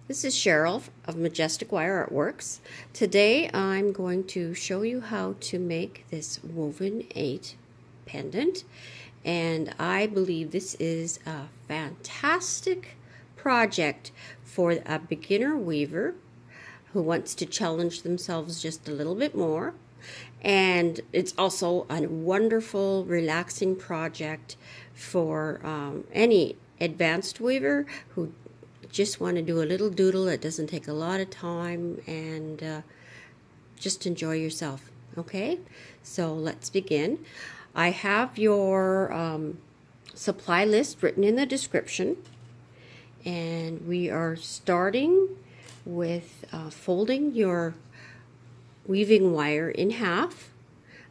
This is Cheryl of Majestic Wire Artworks. Today I'm going to show you how to make this Woven 8 pendant, and I believe this is a fantastic project for a beginner weaver who wants to challenge themselves just a little bit more. And it's also a wonderful, relaxing project for any advanced weaver who just want to do a little doodle that doesn't take a lot of time, and just enjoy yourself. Okay, so let's begin. I have your supply list written in the description, and we are starting with folding your weaving wire in half.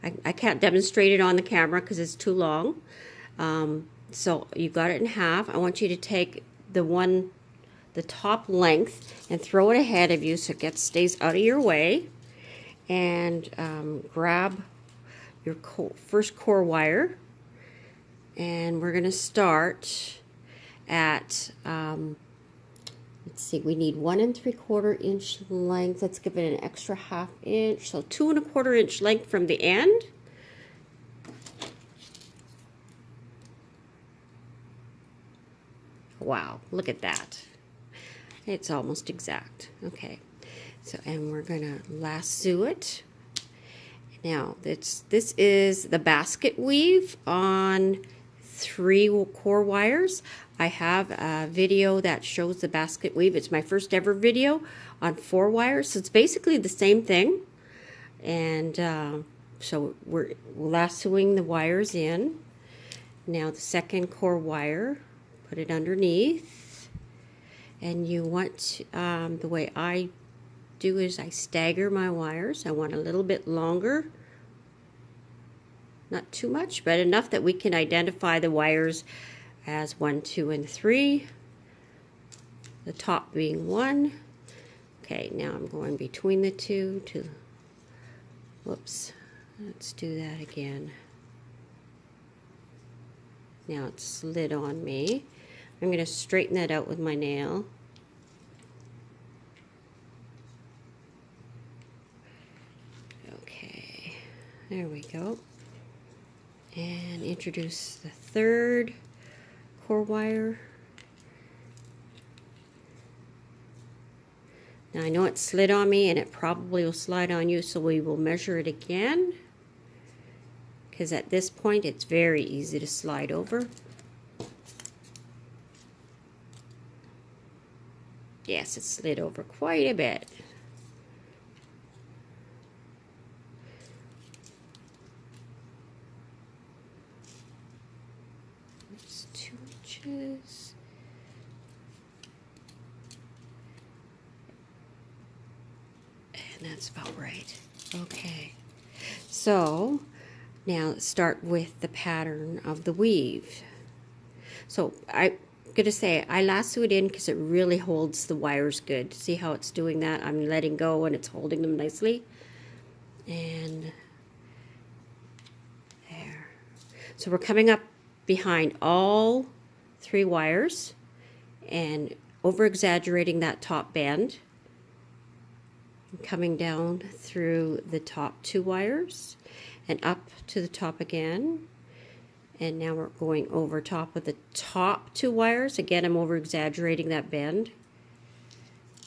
I can't demonstrate it on the camera because it's too long. So you've got it in half. I want you to take the top length and throw it ahead of you so it stays out of your way, and grab your first core wire, and we're going to start at let's see, we need 1 3/4 inch length. Let's give it an extra 1/2 inch, so 2 1/4 inch length from the end. Wow, look at that. It's almost exact. Okay, so and we're gonna lasso it. Now this is the basket weave on 3 core wires. I have a video that shows the basket weave. It's my first ever video on 4 wires, so it's basically the same thing. And so we're lassoing the wires in. Now the second core wire, put it underneath. And you want, the way I do is I stagger my wires. I want a little bit longer. Not too much, but enough that we can identify the wires as 1, 2, and 3. The top being 1. Okay, now I'm going between the 2 to, whoops, let's do that again. Now it's slid on me. I'm going to straighten that out with my nail. Okay, there we go. And introduce the third core wire. Now I know it slid on me, and it probably will slide on you, so we will measure it again, because at this point it's very easy to slide over. Yes, it slid over quite a bit. It's 2 inches. And that's about right. Okay. So now let's start with the pattern of the weave. So I'm gonna say I lasso it in because it really holds the wires good. See how it's doing that? I'm letting go and it's holding them nicely. And there. So we're coming up behind all 3 wires and over exaggerating that top bend. And coming down through the top 2 wires and up to the top again. And now we're going over top of the top 2 wires. Again, I'm over exaggerating that bend.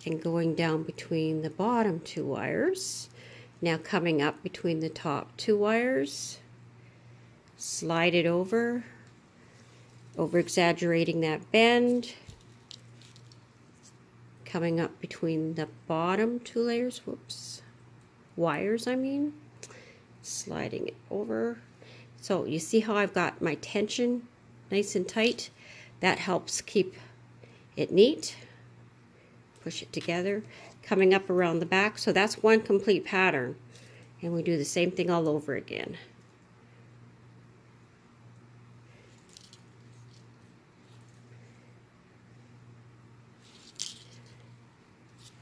And going down between the bottom 2 wires. Now coming up between the top 2 wires. Slide it over exaggerating that bend. Coming up between the bottom 2 layers, whoops, wires I mean. Sliding it over. So you see how I've got my tension nice and tight? That helps keep it neat. Push it together. Coming up around the back. So that's one complete pattern. And we do the same thing all over again.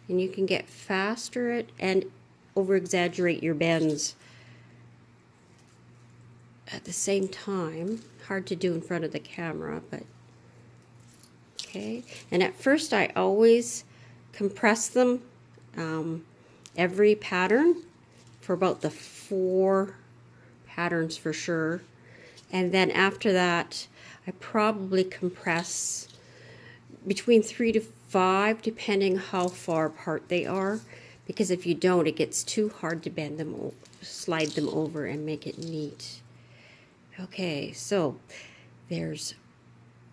And you can get faster at and over exaggerate your bends at the same time. Hard to do in front of the camera, but okay. And at first I always compress them every pattern for about the 4 patterns for sure. And then after that, I probably compress between 3 to 5, depending how far apart they are. Because if you don't, it gets too hard to bend them, slide them over and make it neat. Okay, so there's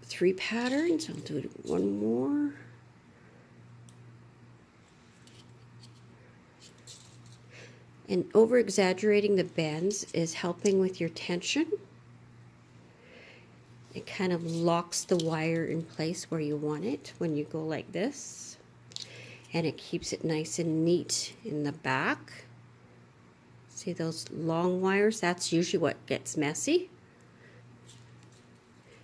3 patterns. I'll do one more. And over-exaggerating the bends is helping with your tension. It kind of locks the wire in place where you want it when you go like this. And it keeps it nice and neat in the back. See those long wires? That's usually what gets messy.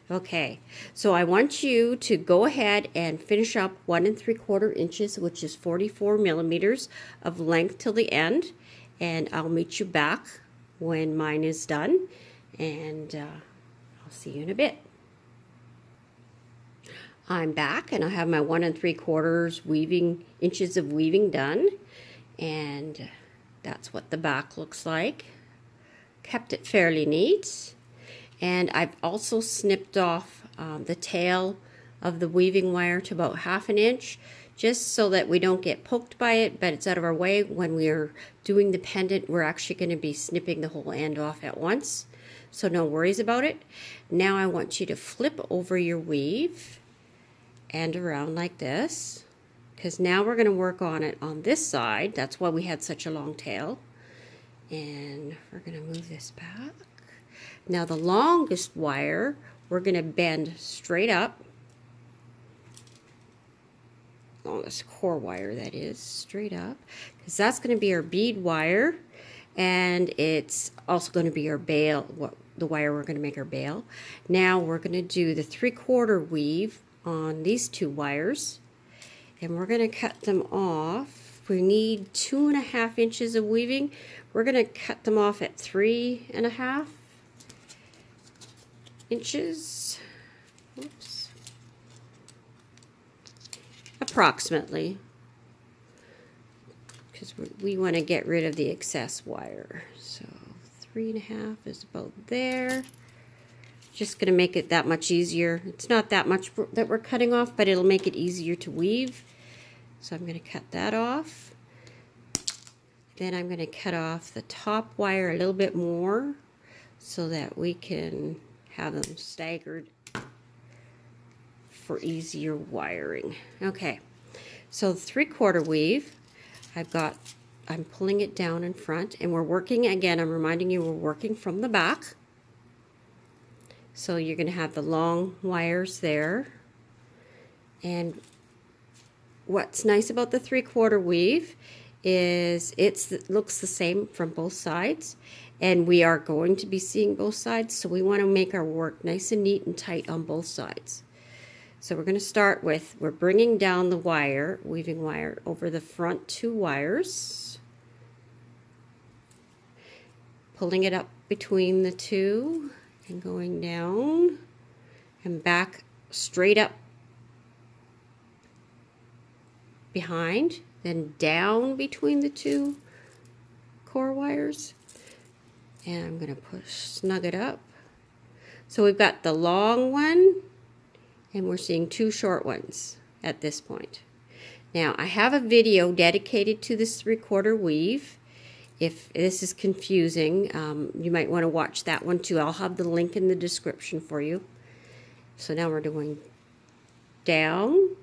Okay, so I want you to go ahead and finish up 1 3/4 inches, which is 44 millimeters of length till the end. And I'll meet you back when mine is done. And I'll see you in a bit. I'm back and I have my 1 3/4 inches of weaving done. And that's what the back looks like. Kept it fairly neat. And I've also snipped off the tail of the weaving wire to about 1/2 inch, just so that we don't get poked by it, but it's out of our way. When we're doing the pendant, we're actually going to be snipping the whole end off at once, so no worries about it. Now I want you to flip over your weave and around like this, because now we're going to work on it on this side. That's why we had such a long tail. And we're going to move this back. Now the longest wire, we're going to bend straight up. Longest core wire, that is, straight up, because that's going to be our bead wire, and it's also going to be our bail, the wire we're going to make our bail. Now we're going to do the 3/4 weave on these 2 wires, and we're going to cut them off. We need 2.5 inches of weaving. We're going to cut them off at 3.5 inches. Oops. Approximately, because we want to get rid of the excess wire. So 3.5 is about there. Just going to make it that much easier. It's not that much that we're cutting off, but it'll make it easier to weave. So I'm going to cut that off. Then I'm going to cut off the top wire a little bit more so that we can have them staggered for easier wiring. Okay, so the 3/4 weave, I'm pulling it down in front, and we're working, again, I'm reminding you, we're working from the back. So you're going to have the long wires there. And what's nice about the 3/4 weave is it looks the same from both sides, and we are going to be seeing both sides, so we want to make our work nice and neat and tight on both sides. So we're going to start with, we're bringing down the wire, weaving wire, over the front 2 wires, pulling it up between the 2 and going down and back straight up behind, then down between the 2 core wires, and I'm going to snug it up. So we've got the long one, and we're seeing 2 short ones at this point. Now I have a video dedicated to this 3/4 weave. If this is confusing, you might want to watch that one too. I'll have the link in the description for you. So now we're doing down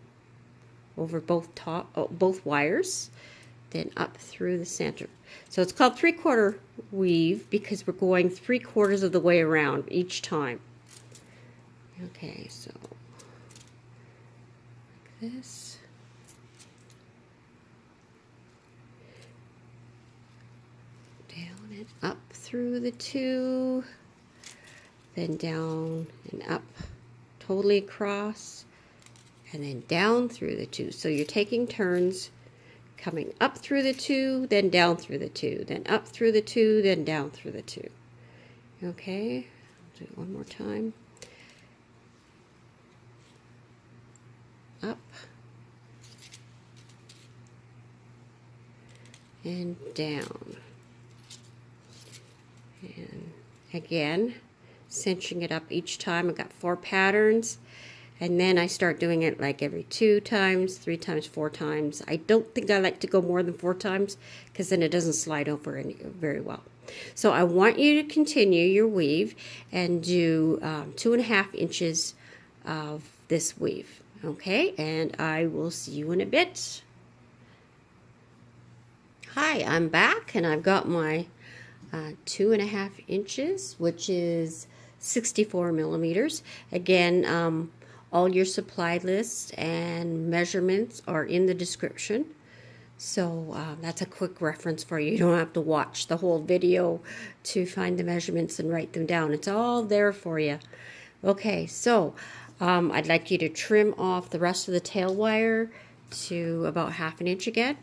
over both wires, then up through the center. So it's called 3/4 weave because we're going 3/4 of the way around each time. Okay, so like this. Down and up through the 2, then down and up totally across, and then down through the 2. So you're taking turns coming up through the 2, then down through the 2, then up through the 2, then down through the 2. Okay, I'll do it one more time. Up, and down. And again, cinching it up each time. I've got 4 patterns. And then I start doing it like every 2 times, 3 times, 4 times. I don't think I like to go more than 4 times because then it doesn't slide over very well. So I want you to continue your weave and do 2.5 inches of this weave. Okay, and I will see you in a bit. Hi, I'm back and I've got my 2.5 inches, which is 64 millimeters. Again, all your supply lists and measurements are in the description. So that's a quick reference for you. You don't have to watch the whole video to find the measurements and write them down. It's all there for you. Okay, so I'd like you to trim off the rest of the tail wire to about 1/2 inch again.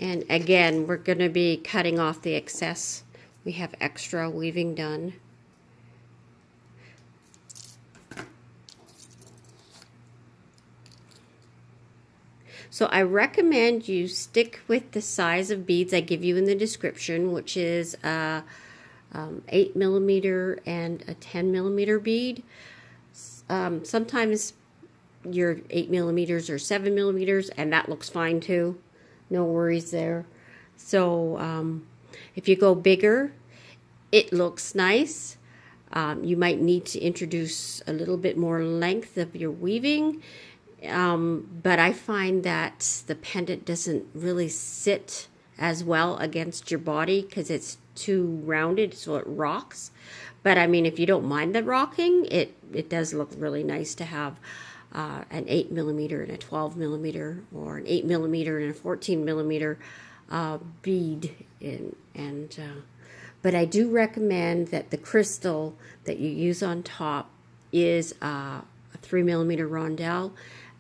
And again, we're going to be cutting off the excess. We have extra weaving done. So I recommend you stick with the size of beads I give you in the description, which is 8 millimeter and a 10 millimeter bead. Sometimes your 8 millimeters or 7 millimeters, and that looks fine too. No worries there. So if you go bigger, it looks nice. You might need to introduce a little bit more length of your weaving. But I find that the pendant doesn't really sit as well against your body because it's too rounded, so it rocks. But I mean, if you don't mind the rocking, it does look really nice to have an 8 millimeter and a 12 millimeter, or an 8 millimeter and a 14 millimeter bead. But I do recommend that the crystal that you use on top is a 3 millimeter rondelle.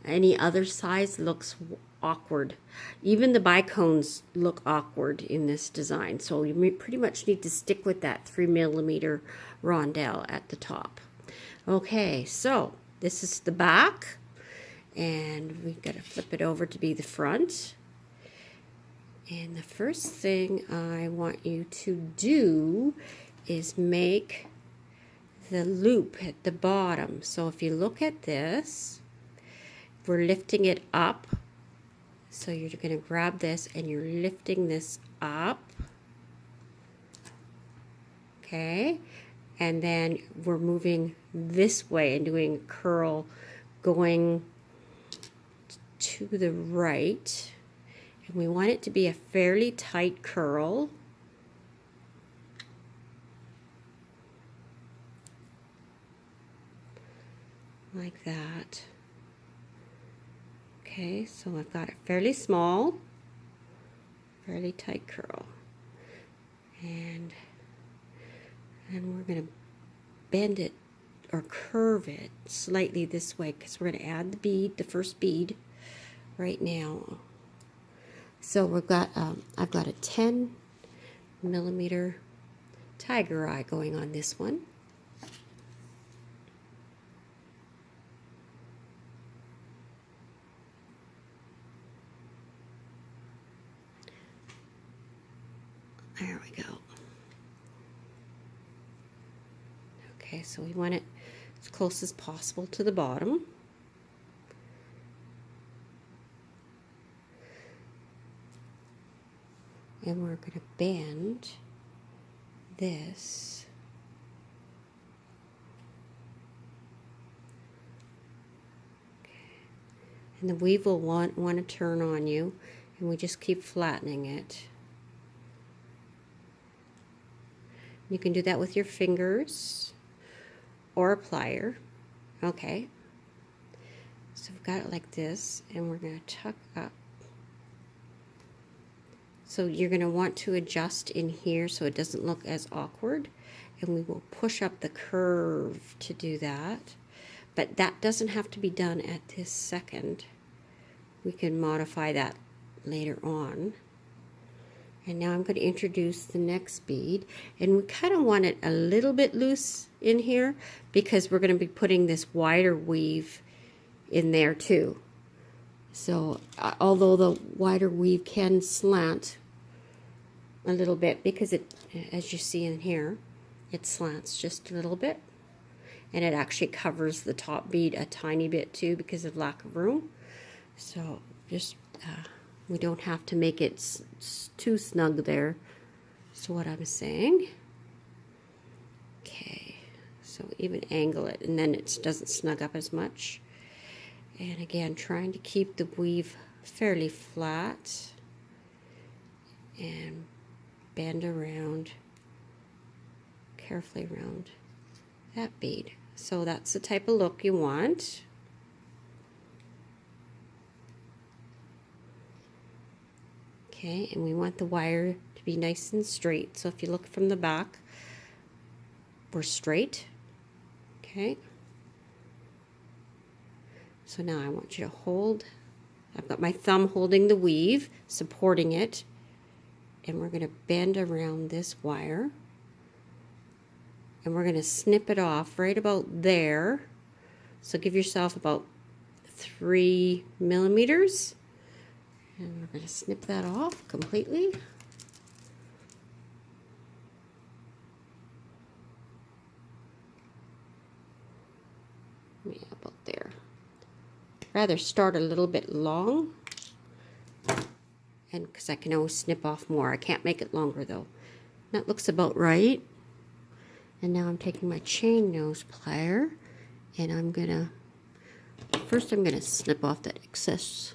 Any other size looks awkward. Even the bicones look awkward in this design. So you pretty much need to stick with that 3 millimeter rondelle at the top. Okay, so this is the back. And we've got to flip it over to be the front. And the first thing I want you to do is make the loop at the bottom. So if you look at this, we're lifting it up. So you're going to grab this and you're lifting this up. Okay. And then we're moving this way and doing a curl going to the right. And we want it to be a fairly tight curl. Like that. Okay, so I've got it fairly small, fairly tight curl. And we're going to bend it or curve it slightly this way because we're going to add the bead, the first bead, right now. So we've got, I've got a 10 millimeter tiger eye going on this one. There we go. Okay, so we want it as close as possible to the bottom. And we're going to bend this. Okay. And the weave will want to turn on you, and we just keep flattening it. You can do that with your fingers or a plier. Okay. So we've got it like this, and we're going to tuck up. So you're going to want to adjust in here so it doesn't look as awkward. And we will push up the curve to do that. But that doesn't have to be done at this second. We can modify that later on. And now I'm going to introduce the next bead. And we kind of want it a little bit loose in here because we're going to be putting this wider weave in there too. So although the wider weave can slant a little bit because it, as you see in here, it slants just a little bit. And it actually covers the top bead a tiny bit too because of lack of room. So just, we don't have to make it too snug there. So what I'm saying. Okay, so even angle it and then it doesn't snug up as much. And again, trying to keep the weave fairly flat and bend around, carefully around that bead. So that's the type of look you want. Okay, and we want the wire to be nice and straight. So if you look from the back, we're straight. Okay. So now I want you to hold. I've got my thumb holding the weave, supporting it, and we're going to bend around this wire. And we're going to snip it off right about there. So give yourself about 3 millimeters. And we're going to snip that off completely. Yeah, about there. Rather start a little bit long. And because I can always snip off more. I can't make it longer though. That looks about right. And now I'm taking my chain nose plier and I'm gonna, first I'm gonna snip off that excess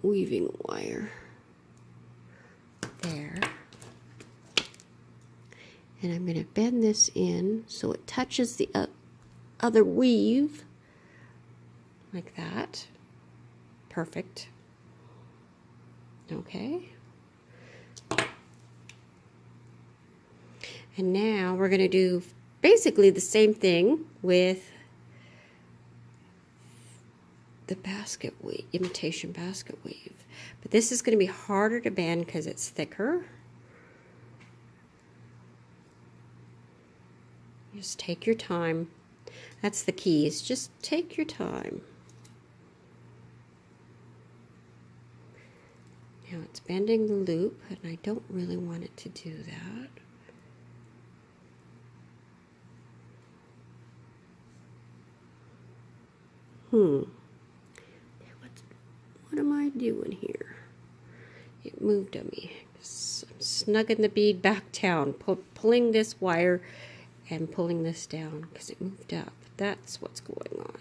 weaving wire there. And I'm gonna bend this in so it touches the other weave like that. Perfect. Okay. And now we're going to do basically the same thing with the basket weave, imitation basket weave. But this is going to be harder to bend because it's thicker. Just take your time. That's the key, is just take your time. Now it's bending the loop, and I don't really want it to do that. What am I doing here? It moved on me. I'm snugging the bead back down, pulling this wire and pulling this down because it moved up. That's what's going on.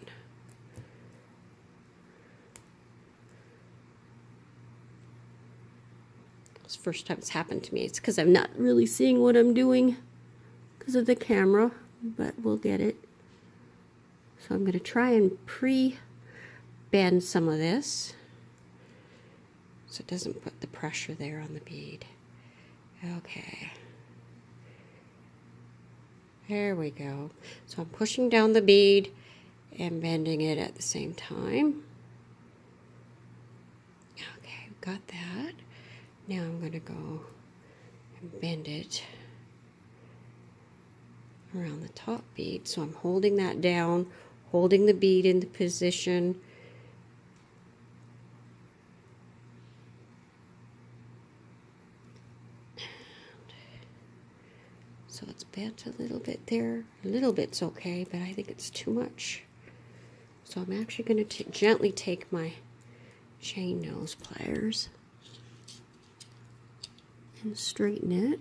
It's the first time it's happened to me. It's because I'm not really seeing what I'm doing because of the camera, but we'll get it. So I'm going to try and pre-bend some of this so it doesn't put the pressure there on the bead. Okay. There we go. So I'm pushing down the bead and bending it at the same time. Okay, got that. Now I'm going to go and bend it around the top bead. So I'm holding that down, holding the bead in the position. So it's bent a little bit there. A little bit's okay, but I think it's too much. So I'm actually going to gently take my chain nose pliers and straighten it.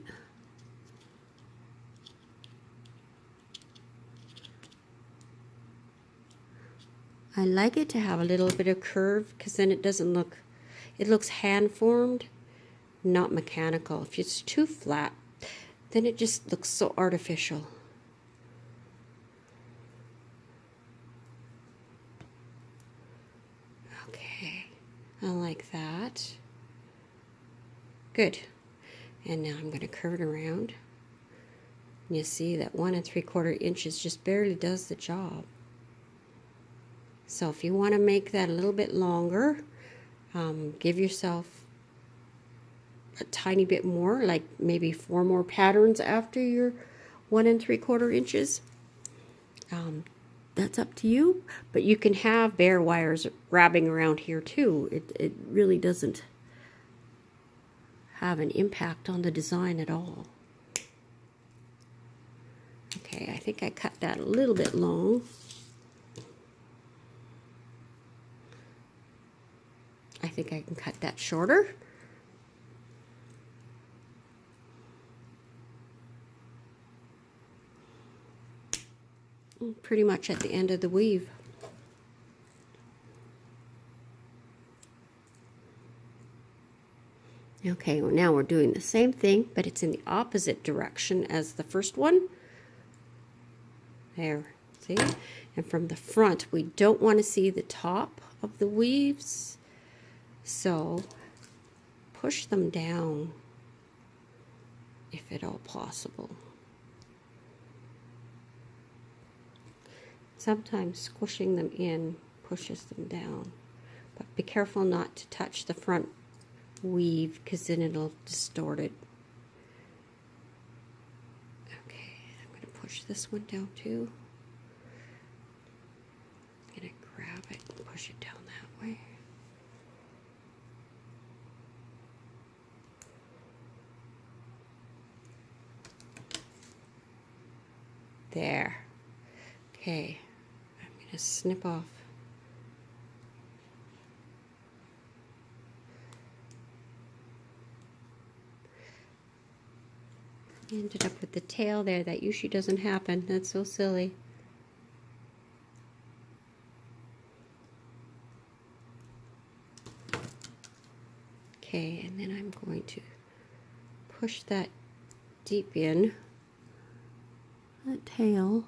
I like it to have a little bit of curve because then it doesn't look, it looks hand formed, not mechanical. If it's too flat, then it just looks so artificial. Okay, I like that. Good. And now I'm going to curve it around. You see that 1 3/4 inches just barely does the job. So if you want to make that a little bit longer, give yourself a tiny bit more, like maybe 4 more patterns after your 1 3/4 inches. That's up to you, but you can have bare wires wrapping around here too. It really doesn't have an impact on the design at all. Okay, I think I cut that a little bit long. I think I can cut that shorter. Pretty much at the end of the weave. Okay, well now we're doing the same thing, but it's in the opposite direction as the first one. There, see? And from the front, we don't want to see the top of the weaves, so push them down if at all possible. Sometimes squishing them in pushes them down, but be careful not to touch the front weave because then it'll distort it. Okay, I'm going to push this one down too. I'm going to grab it and push it down that way. There. Okay, I'm going to snip off. Ended up with the tail there. That usually doesn't happen. That's so silly. Okay, and then I'm going to push that deep in, that tail,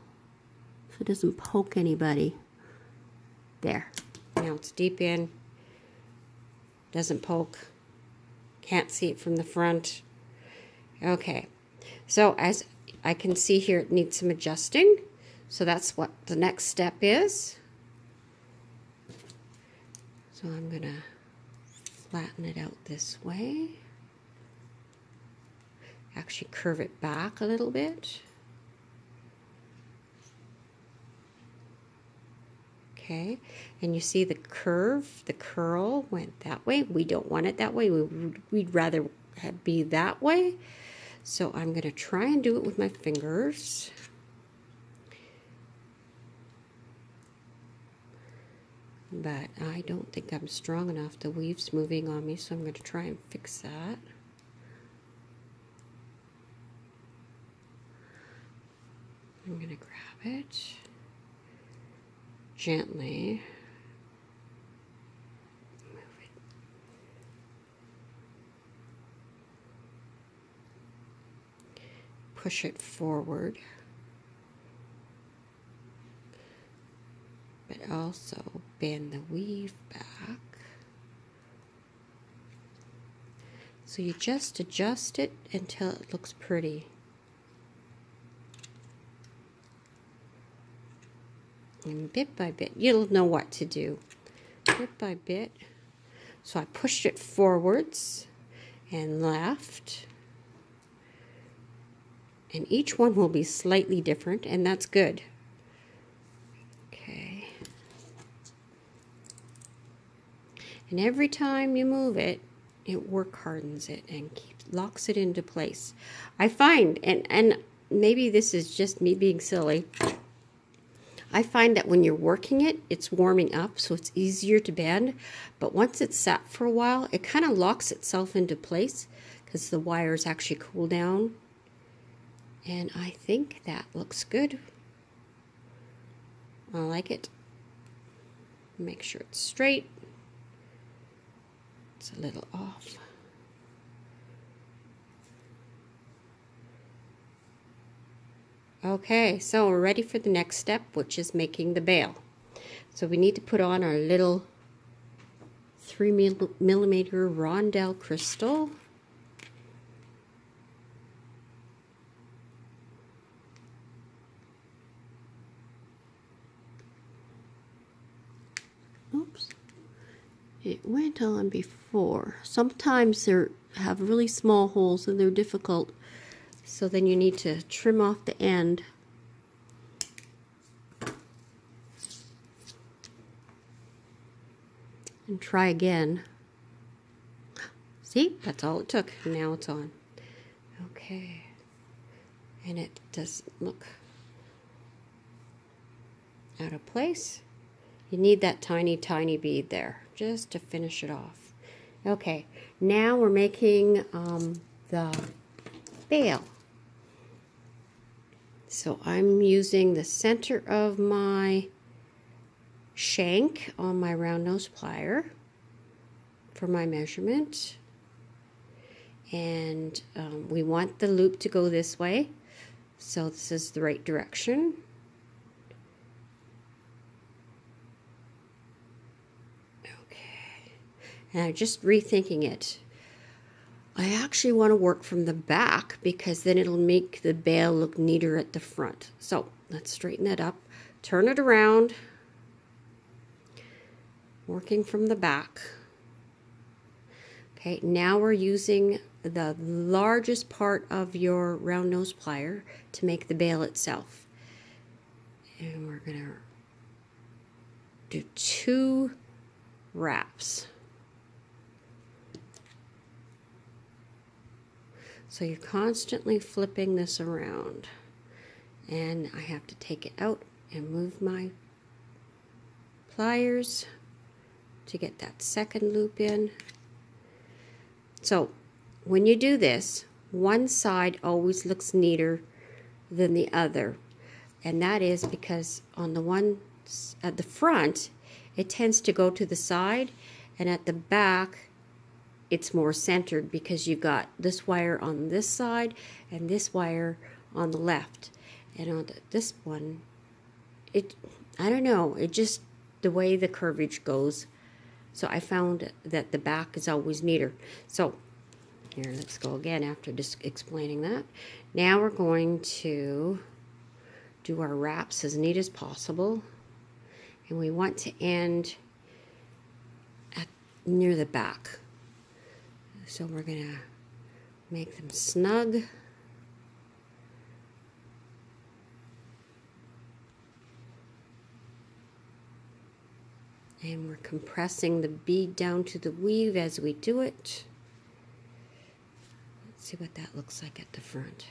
so it doesn't poke anybody. There. Now it's deep in, doesn't poke, can't see it from the front. Okay. So as I can see here, it needs some adjusting. So that's what the next step is. So I'm going to flatten it out this way. Actually curve it back a little bit. Okay, and you see the curve, the curl went that way. We don't want it that way. We'd rather be that way. So I'm going to try and do it with my fingers. But I don't think I'm strong enough. The weave's moving on me, so I'm going to try and fix that. I'm going to grab it gently. Push it forward, but also bend the weave back. So you just adjust it until it looks pretty. And bit by bit, you'll know what to do. Bit by bit. So I pushed it forwards and left. And each one will be slightly different, and that's good. Okay. And every time you move it, it work hardens it and locks it into place. I find, and maybe this is just me being silly, I find that when you're working it, it's warming up, so it's easier to bend. But once it's sat for a while, it kind of locks itself into place because the wires actually cool down. And I think that looks good. I like it. Make sure it's straight. It's a little off. Okay, so we're ready for the next step, which is making the bail. So we need to put on our little 3mm rondelle crystal. Oops, it went on before. Sometimes they have really small holes and they're difficult, so then you need to trim off the end. And try again. See, that's all it took. Now it's on. Okay. And it doesn't look out of place. You need that tiny, tiny bead there just to finish it off. Okay, now we're making the bail. So I'm using the center of my shank on my round nose plier for my measurement. And we want the loop to go this way, so this is the right direction. Okay, and I'm just rethinking it. I actually want to work from the back because then it'll make the bail look neater at the front. So let's straighten that up, turn it around, working from the back. Okay, now we're using the largest part of your round nose plier to make the bail itself. And we're going to do 2 wraps. So you're constantly flipping this around. And I have to take it out and move my pliers to get that second loop in. So when you do this, one side always looks neater than the other. And that is because on the one at the front, it tends to go to the side, and at the back, it's more centered because you got this wire on this side and this wire on the left. And on this one, I don't know, it just, the way the curvage goes. So I found that the back is always neater. So here, let's go again after just explaining that. Now we're going to do our wraps as neat as possible. And we want to end near the back. So we're going to make them snug. And we're compressing the bead down to the weave as we do it. Let's see what that looks like at the front.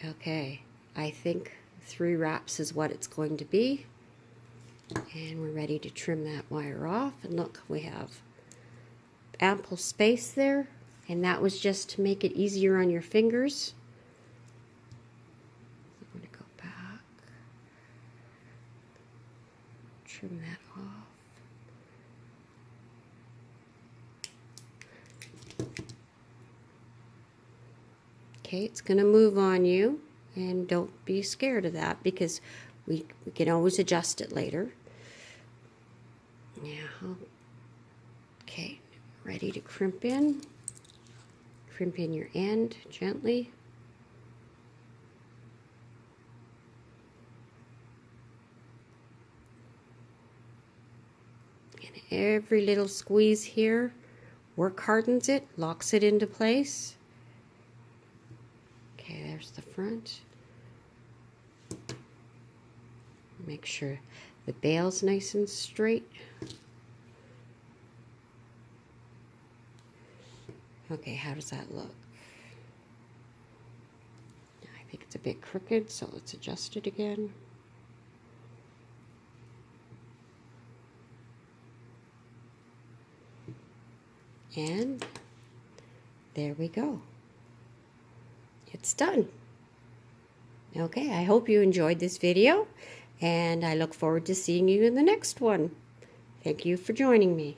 Okay, I think 3 wraps is what it's going to be. And we're ready to trim that wire off. And look, we have ample space there. And that was just to make it easier on your fingers. I'm going to go back. Trim that off. Okay, it's going to move on you, and don't be scared of that because we can always adjust it later. Yeah. Okay, ready to crimp in. Crimp in your end gently. And every little squeeze here work hardens it, locks it into place. Okay, there's the front. Make sure the bail's nice and straight. Okay, how does that look? I think it's a bit crooked, so let's adjust it again. And there we go. It's done. Okay, I hope you enjoyed this video, and I look forward to seeing you in the next one. Thank you for joining me.